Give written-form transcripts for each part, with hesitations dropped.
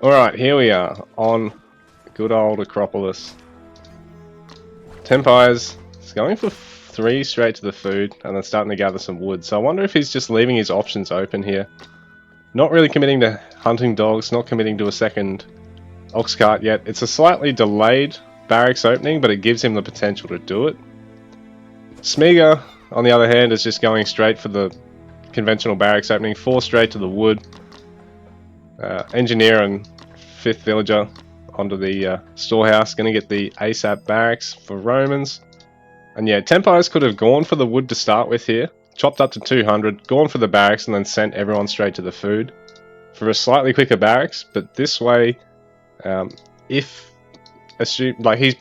Alright, here we are on good old Acropolis. Tempires is going for 3 straight to the food and then starting to gather some wood. So I wonder if he's just leaving his options open here. Not really committing to hunting dogs, not committing to a second ox cart yet. It's a slightly delayed barracks opening, but it gives him the potential to do it. Smiga, on the other hand, is just going straight for the conventional barracks opening, 4 straight to the wood. Engineer and 5th villager onto the storehouse, going to get the ASAP barracks for Romans. And yeah, Tempires could have gone for the wood to start with here, chopped up to 200, gone for the barracks, and then sent everyone straight to the food for a slightly quicker barracks. But this way, if assume like he's,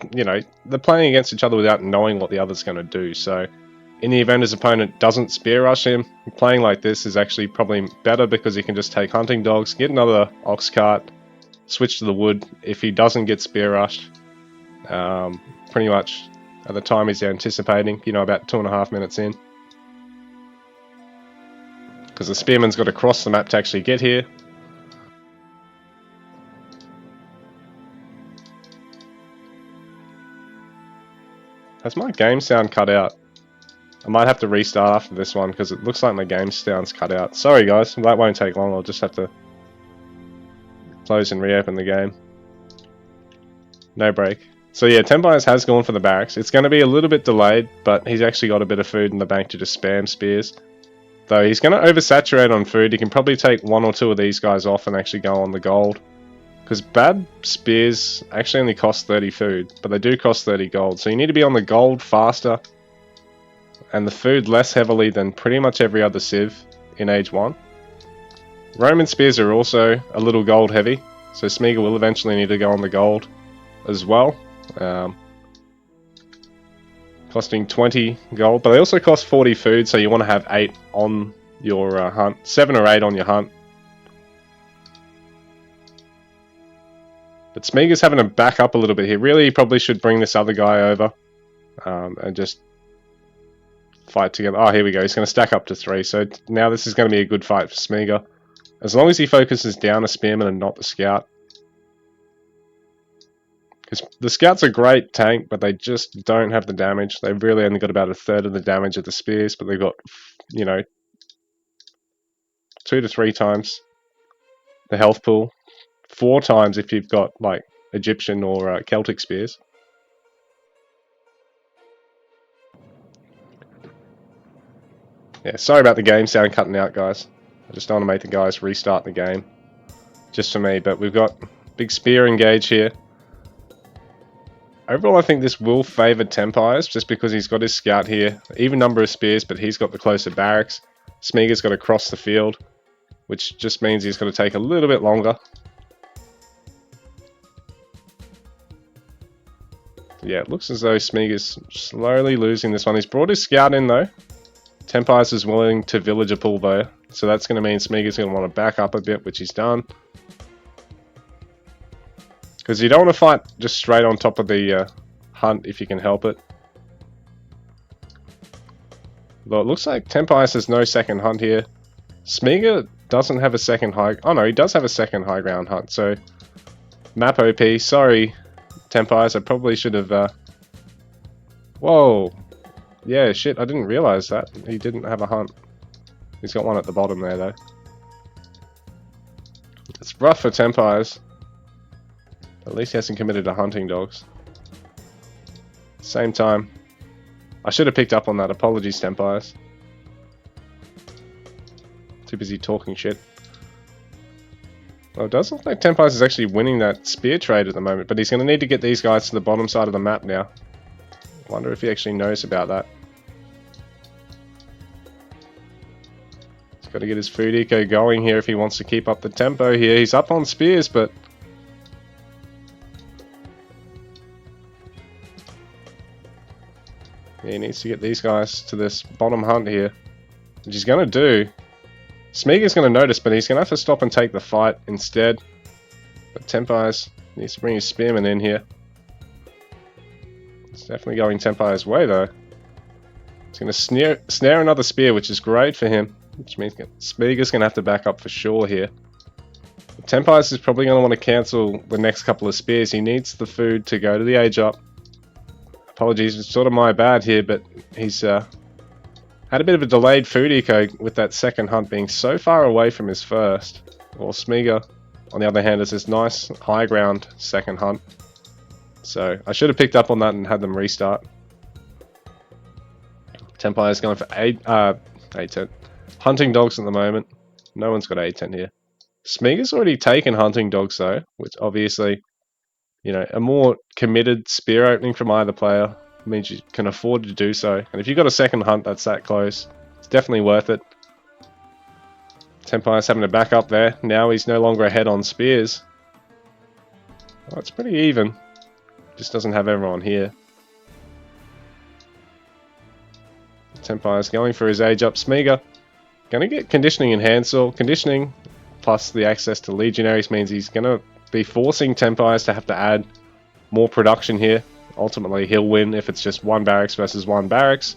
they're playing against each other without knowing what the other's going to do. So in the event his opponent doesn't spear rush him, playing like this is actually probably better because he can just take hunting dogs, get another ox cart, switch to the wood. If he doesn't get spear rushed, pretty much at the time he's anticipating, about 2.5 minutes in. Because the spearman's got to cross the map to actually get here. Has my game sound cut out? I might have to restart after this one because it looks like my game sound's cut out. Sorry guys, that won't take long. I'll just have to close and reopen the game. No break. So yeah, Tempires has gone for the barracks. It's going to be a little bit delayed, but he's actually got a bit of food in the bank to just spam spears. Though he's going to oversaturate on food. He can probably take 1 or 2 of these guys off and actually go on the gold. Because bad spears actually only cost 30 food, but they do cost 30 gold. So you need to be on the gold faster and the food less heavily than pretty much every other civ in Age 1. Roman spears are also a little gold heavy, so Smiga will eventually need to go on the gold as well. Costing 20 gold, but they also cost 40 food, so you want to have 8 on your hunt, 7 or 8 on your hunt. But Smiga's having to back up a little bit here. Really, he probably should bring this other guy over and just fight together. Oh, here we go. He's going to stack up to 3. So now this is going to be a good fight for Smiga. As long as he focuses down a spearman and not the scout. Because the scouts are great tank, but they just don't have the damage. They've really only got about 1/3 of the damage of the spears, but they've got, 2 to 3 times the health pool. 4 times if you've got, like, Egyptian or Celtic spears. Yeah, sorry about the game sound cutting out, guys. I just don't want to make the guys restart the game. Just for me, but we've got big spear engage here. Overall, I think this will favour Tempires, just because he's got his scout here. Even number of spears, but he's got the closer barracks. Smiga's got to cross the field, which just means he's got to take a little bit longer. Yeah, it looks as though Smiga's slowly losing this one. He's brought his scout in, though. Tempires is willing to villager pull, though. So that's going to mean Smiga's going to want to back up a bit, which he's done. Because you don't want to fight just straight on top of the hunt if you can help it. Though it looks like Tempires has no second hunt here. Smiga doesn't have a second high... Oh no, he does have a second high ground hunt. So, map OP. Sorry, Tempires. I probably should have... Whoa. Yeah, shit. I didn't realize that. He didn't have a hunt. He's got one at the bottom there, though. It's rough for Tempires. At least he hasn't committed to hunting dogs. Same time, I should have picked up on that. Apologies, Tempires. Too busy talking shit. Well, it does look like Tempires is actually winning that spear trade at the moment, but he's going to need to get these guys to the bottom side of the map now. I wonder if he actually knows about that. He's got to get his food eco going here if he wants to keep up the tempo here. He's up on spears, but... he needs to get these guys to this bottom hunt here, which he's going to do. Smiga's going to notice, but he's going to have to stop and take the fight instead. But Tempires needs to bring his spearman in here. It's definitely going Tempires' way, though. He's going to snare another spear, which is great for him. Which means Smiga's going to have to back up for sure here. Tempires is probably going to want to cancel the next couple of spears. He needs the food to go to the age up. Apologies, it's sort of my bad here, but he's had a bit of a delayed food eco with that second hunt being so far away from his first. Or Smiga, on the other hand, is this nice high ground second hunt. So I should have picked up on that and had them restart. Tempires going for 8-10. Hunting dogs at the moment. No one's got 8-10 here. Smiga's already taken hunting dogs though, which obviously, you know, a more committed spear opening from either player means you can afford to do so. And if you've got a second hunt that's that close, it's definitely worth it. Tempires having to back up there. Now he's no longer ahead on spears. Oh, it's pretty even. Just doesn't have everyone here. Tempires going for his age up. Smiga going to get conditioning in handsaw. Conditioning plus the access to legionaries means he's going to be forcing Tempires to have to add more production here. Ultimately, he'll win if it's just one barracks versus one barracks.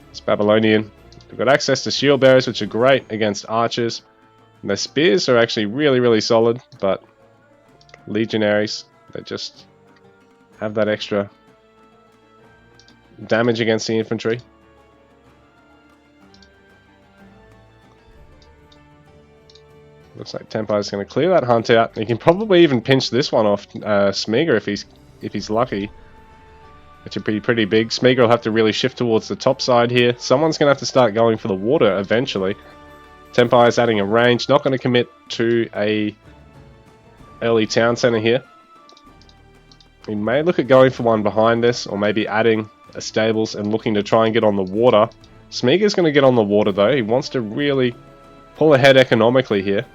It's Babylonian. They've got access to shield bearers, which are great against archers. And their spears are actually really, really solid, but legionaries, they just have that extra damage against the infantry. Looks like Tempires is going to clear that hunt out. He can probably even pinch this one off Smiga if he's lucky. Which would be pretty big. Smiga will have to really shift towards the top side here. Someone's going to have to start going for the water eventually. Tempires adding a range. Not going to commit to a early town center here. He may look at going for one behind this, or maybe adding a stables and looking to try and get on the water. Smiga's going to get on the water though. He wants to really pull ahead economically here.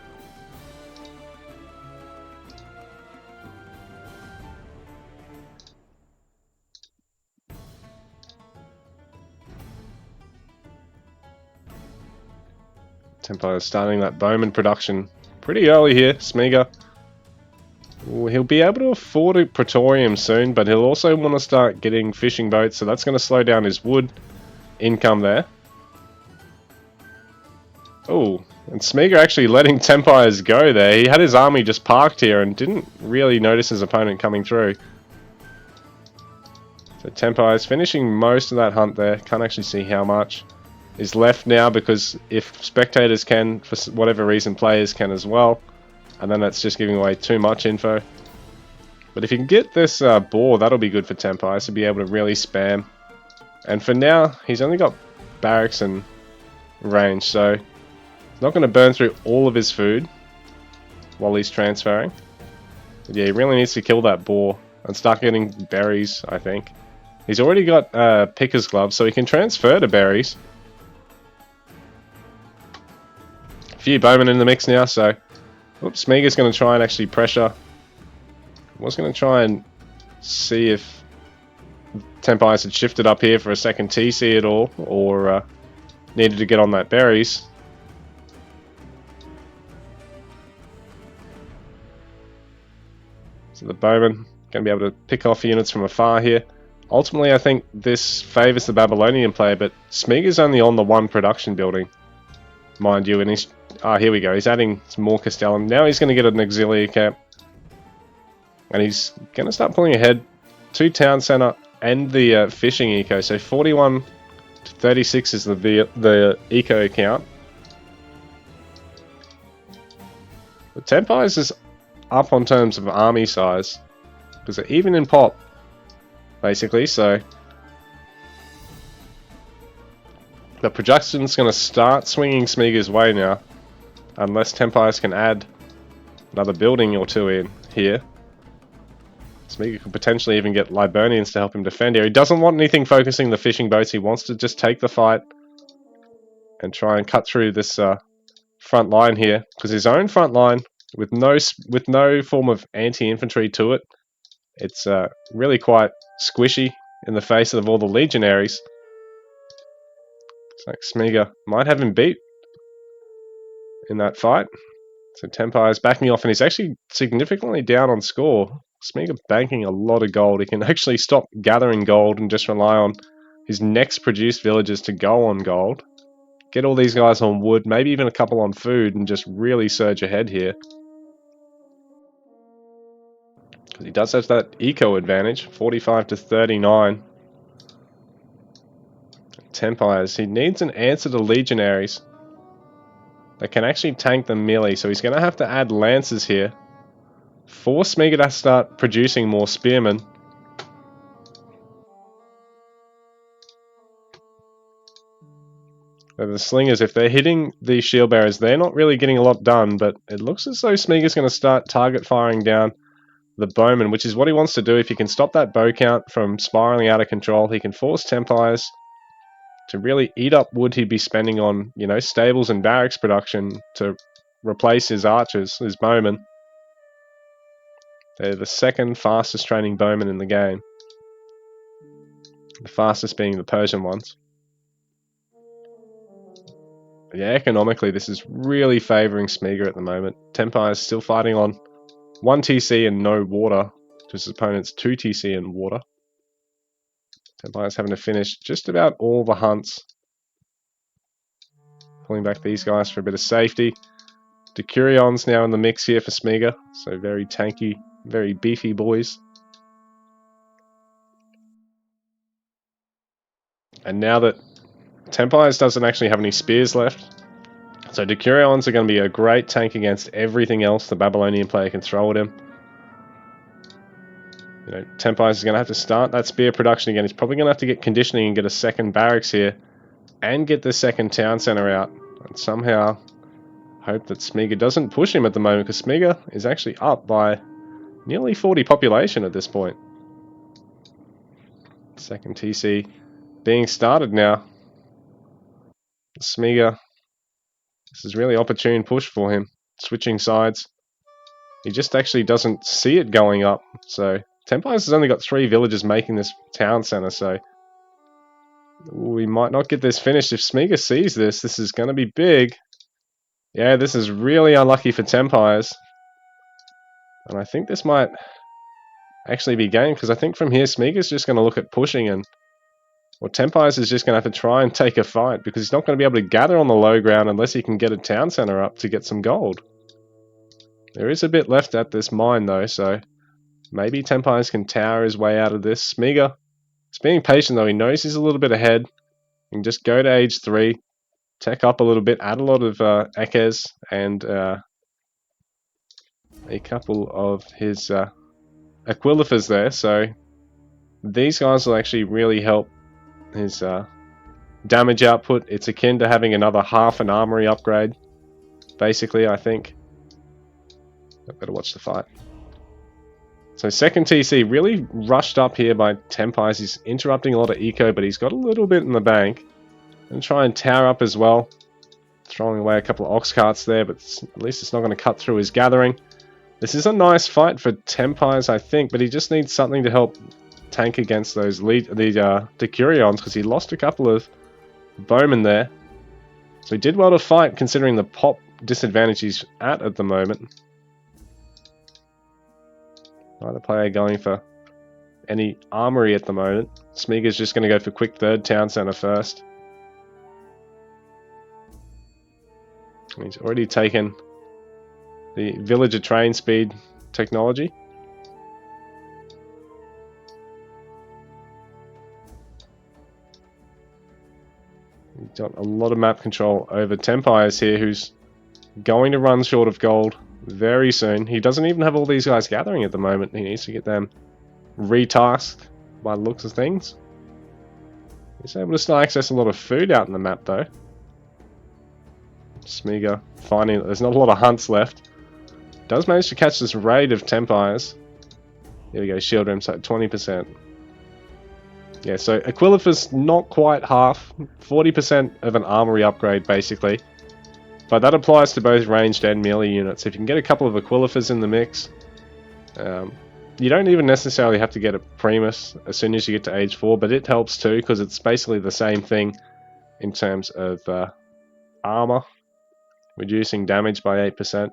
Tempires starting that bowman production pretty early here. Smiga, he'll be able to afford a praetorium soon, but he'll also want to start getting fishing boats, so that's going to slow down his wood income there. Oh, and Smiga actually letting Tempires go there. He had his army just parked here and didn't really notice his opponent coming through. So Tempires finishing most of that hunt there. Can't actually see how much is left now, because if spectators can, for whatever reason, players can as well. And then that's just giving away too much info. But if you can get this boar, that'll be good for Tempires to be able to really spam. And for now, he's only got barracks and range, so he's not going to burn through all of his food while he's transferring. But yeah, he really needs to kill that boar and start getting berries, I think. He's already got picker's gloves, so he can transfer to berries. Few bowmen in the mix now, so Smiga's going to try and actually pressure. Was going to try and see if Tempires had shifted up here for a second TC at all, or needed to get on that berries. So the bowman going to be able to pick off units from afar here. Ultimately, I think this favours the Babylonian player, but Smiga's only on the one production building, mind you, and he's here we go. He's adding some more Castellum. Now he's going to get an auxiliary camp. And he's going to start pulling ahead to town center and the fishing eco. So 41 to 36 is the eco count. The Tempires is up on terms of army size, because they're even in pop, basically. So the projection's going to start swinging Smiga's way now. Unless Tempires can add another building or two in here. Smiga could potentially even get Liburnians to help him defend here. He doesn't want anything focusing the fishing boats. He wants to just take the fight and try and cut through this front line here. Because his own front line, with no form of anti-infantry to it, it's really quite squishy in the face of all the legionaries. It's like Smiga might have him beat in that fight. So Tempires backing off, and he's actually significantly down on score. Smiga banking a lot of gold. He can actually stop gathering gold and just rely on his next produced villagers to go on gold. Get all these guys on wood, maybe even a couple on food, and just really surge ahead here. He does have that eco advantage, 45 to 39. Tempires, he needs an answer to Legionaries that can actually tank the melee, so he's going to have to add Lancers here. Force Smiga to start producing more Spearmen. The Slingers, if they're hitting the Shield Bearers, they're not really getting a lot done, but it looks as though Smiga's going to start target firing down the Bowman, which is what he wants to do. If he can stop that bow count from spiraling out of control, he can force Tempires to really eat up wood he'd be spending on, you know, stables and barracks production to replace his archers, his bowmen. They're the second fastest training bowmen in the game. The fastest being the Persian ones. But yeah, economically, this is really favouring Smiga at the moment. Tempire is still fighting on 1 TC and no water to his opponent's 2 TC and water. Tempire is having to finish just about all the hunts. Pulling back these guys for a bit of safety. Decurion's now in the mix here for Smiga, so very tanky, very beefy boys. And now that Tempires doesn't actually have any spears left, so Decurions are going to be a great tank against everything else the Babylonian player can throw at him. You know, Tempires is going to have to start that spear production again. He's probably going to have to get conditioning and get a second barracks here, and get the second town center out, and somehow hope that Smiga doesn't push him at the moment, because Smiga is actually up by nearly 40 population at this point. Second TC being started now. Smiga, this is really opportune push for him. Switching sides. He just actually doesn't see it going up. So Tempires has only got 3 villages making this town center, so we might not get this finished. If Smiga sees this, this is going to be big. Yeah, this is really unlucky for Tempires. And I think this might actually be game, because I think from here Smiga's just going to look at pushing, and well, Tempires is just going to have to try and take a fight, because he's not going to be able to gather on the low ground unless he can get a town center up to get some gold. There is a bit left at this mine though, so maybe Tempires can tower his way out of this. Smiga is being patient though. He knows he's a little bit ahead. He can just go to age 3, tech up a little bit, add a lot of Ekes and a couple of his Aquilifers there, so these guys will actually really help his damage output. It's akin to having another half an armory upgrade, basically, I think. I better watch the fight. So second TC really rushed up here by Tempires. He's interrupting a lot of eco, but he's got a little bit in the bank. And try and tower up as well. Throwing away a couple of ox carts there, but at least it's not going to cut through his gathering. This is a nice fight for Tempires, I think, but he just needs something to help tank against those Decurions, because he lost a couple of bowmen there. So he did well to fight, considering the pop disadvantage he's at the moment. Neither player going for any armory at the moment. Smiga's just going to go for quick third town center first. He's already taken the villager train speed technology. He's got a lot of map control over Tempires here, who's going to run short of gold very soon. He doesn't even have all these guys gathering at the moment. He needs to get them retasked by the looks of things. He's able to still access a lot of food out in the map though. Smiga finding that there's not a lot of hunts left. Does manage to catch this raid of Tempires. There we go, shield rim's at 20%. Yeah, so Aquilifer's not quite half. 40% of an armory upgrade basically. But that applies to both ranged and melee units. If you can get a couple of Aquilifers in the mix, you don't even necessarily have to get a Primus as soon as you get to age 4, but it helps too, because it's basically the same thing in terms of armor, reducing damage by 8%.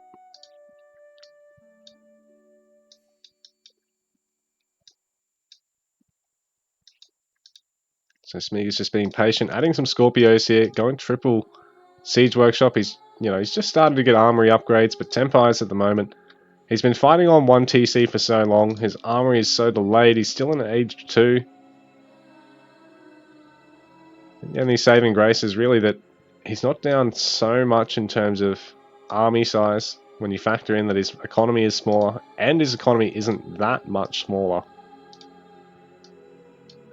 So Smiga's just being patient, adding some Scorpios here, going triple Siege Workshop. He's just started to get armory upgrades, but Tempires at the moment, He's been fighting on 1 TC for so long. His armory is so delayed. He's still in age 2. The only saving grace is really that he's not down so much in terms of army size when you factor in that his economy is smaller and his economy isn't that much smaller.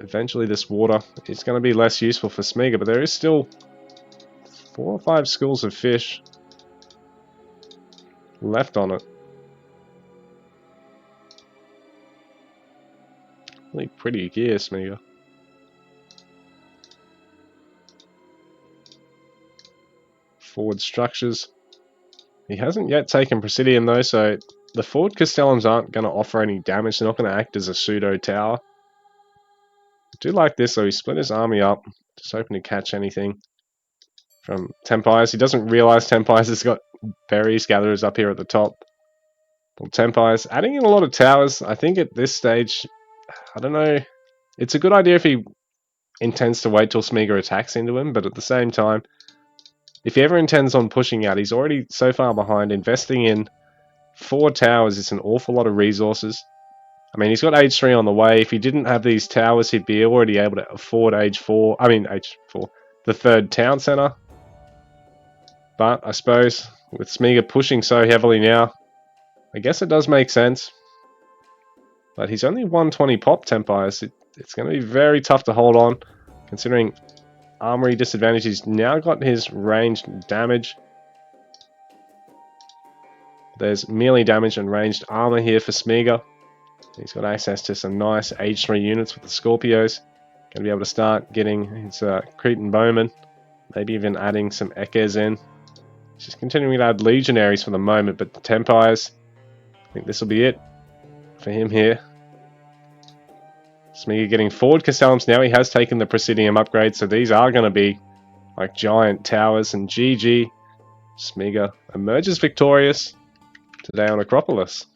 Eventually this water is going to be less useful for Smiga, but there is still 4 or 5 schools of fish left on it. Really pretty gear, Smiga. Forward structures. He hasn't yet taken Presidium though, so the forward Castellums aren't going to offer any damage. They're not going to act as a pseudo tower. I do like this though. He split his army up, just hoping to catch anything from Tempires. He doesn't realize Tempires has got berries gatherers up here at the top. Well, Tempires adding in a lot of towers. I think at this stage, I don't know. It's a good idea if he intends to wait till Smiga attacks into him, but at the same time, if he ever intends on pushing out, he's already so far behind. Investing in 4 towers is an awful lot of resources. I mean, he's got age 3 on the way. If he didn't have these towers, he'd be already able to afford age 4. I mean, age 4. The 3rd town centre. But I suppose with Smiga pushing so heavily now, I guess it does make sense. But he's only 120 pop Tempires. It's going to be very tough to hold on, considering armory disadvantage. He's now got his ranged damage. There's melee damage and ranged armor here for Smiga. He's got access to some nice age 3 units with the Scorpios. Going to be able to start getting his Cretan Bowmen. Maybe even adding some Ekes in. He's just continuing to add Legionaries for the moment, but the Tempires, I think this will be it for him here. Smiga getting forward Castellums now. He has taken the Presidium upgrade, so these are going to be like giant towers. And GG, Smiga emerges victorious today on Acropolis.